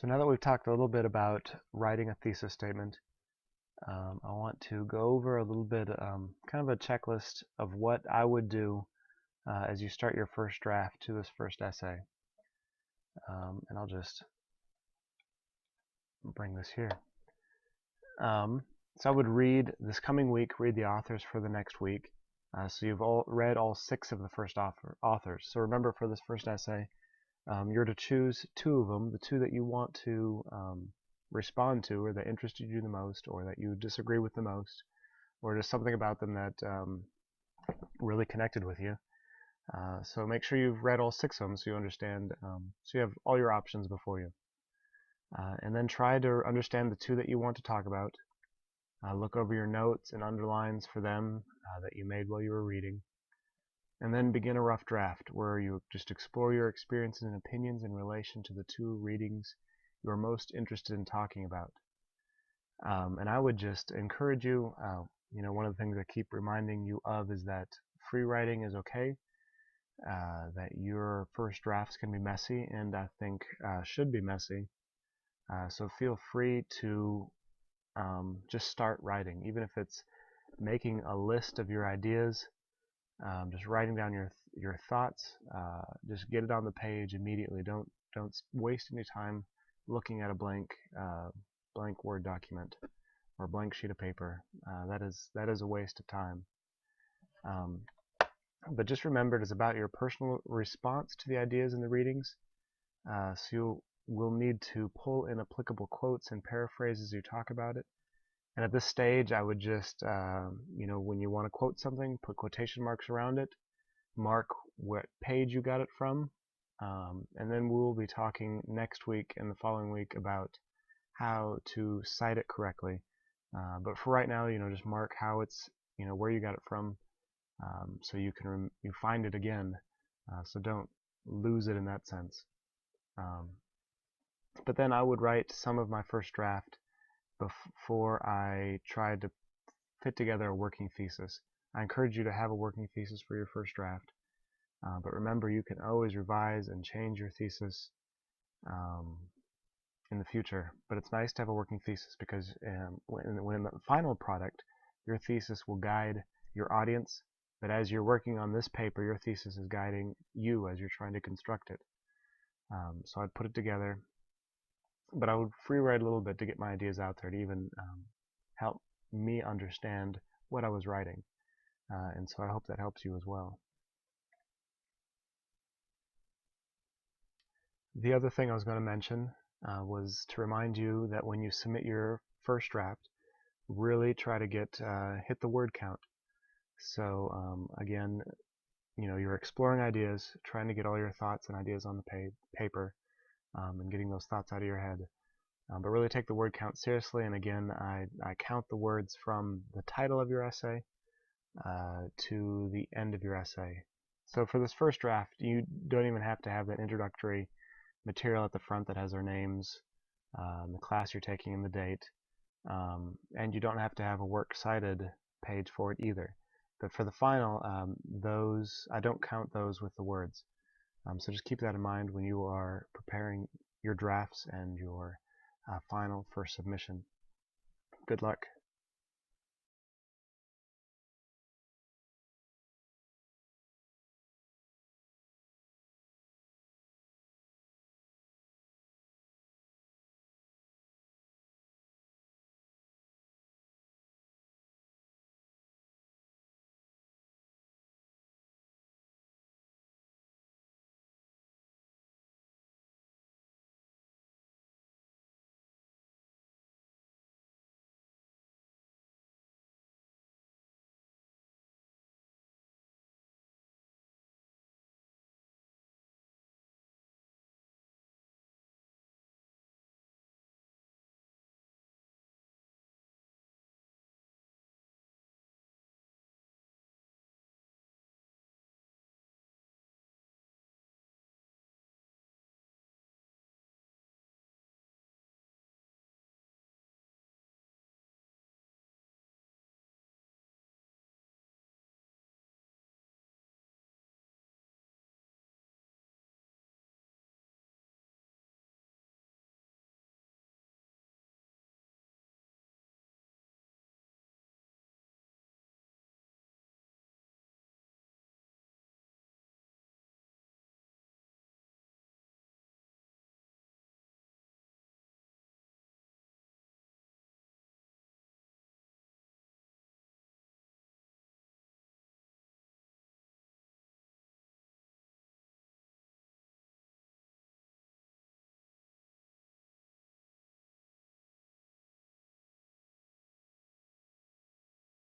So now that we've talked a little bit about writing a thesis statement, I want to go over a little bit, kind of a checklist of what I would do as you start your first draft to this first essay. And I'll just bring this here. So I would read this coming week, read the authors for the next week. So you've read all 6 of the first authors. So remember, for this first essay, you're to choose 2 of them, the 2 that you want to respond to, or that interested you the most, or that you disagree with the most, or just something about them that really connected with you. So make sure you've read all 6 of them so you understand, so you have all your options before you. And then try to understand the 2 that you want to talk about. Look over your notes and underlines for them that you made while you were reading. And then begin a rough draft where you just explore your experiences and opinions in relation to the 2 readings you are most interested in talking about. And I would just encourage you, one of the things I keep reminding you of is that free writing is okay, that your first drafts can be messy, and I think should be messy. So feel free to just start writing, even if it's making a list of your ideas, just writing down your thoughts. Just get it on the page immediately. Don't waste any time looking at a blank Word document or a blank sheet of paper. That is a waste of time. But just remember, it is about your personal response to the ideas in the readings. So you will need to pull in applicable quotes and paraphrases as you talk about it. And at this stage, I would just, when you want to quote something, put quotation marks around it, mark what page you got it from, and then we'll be talking next week and the following week about how to cite it correctly. But for right now, just mark how it's, where you got it from, so you can you find it again. So don't lose it in that sense. But then I would write some of my first draft before I tried to fit together a working thesis. I encourage you to have a working thesis for your first draft. But remember, you can always revise and change your thesis in the future. But it's nice to have a working thesis because when in the final product, your thesis will guide your audience. But as you're working on this paper, your thesis is guiding you as you're trying to construct it. So I'd put it together. But I would free write a little bit to get my ideas out there, to even help me understand what I was writing. And so I hope that helps you as well. The other thing I was going to mention was to remind you that when you submit your first draft, really try to hit the word count. So again, you're exploring ideas, trying to get all your thoughts and ideas on the paper, and getting those thoughts out of your head. But really take the word count seriously, and again, I count the words from the title of your essay to the end of your essay. So for this first draft, you don't even have to have that introductory material at the front that has our names, the class you're taking, and the date. And you don't have to have a works cited page for it either. But for the final, I don't count those with the words. So just keep that in mind when you are preparing your drafts and your final for submission. Good luck.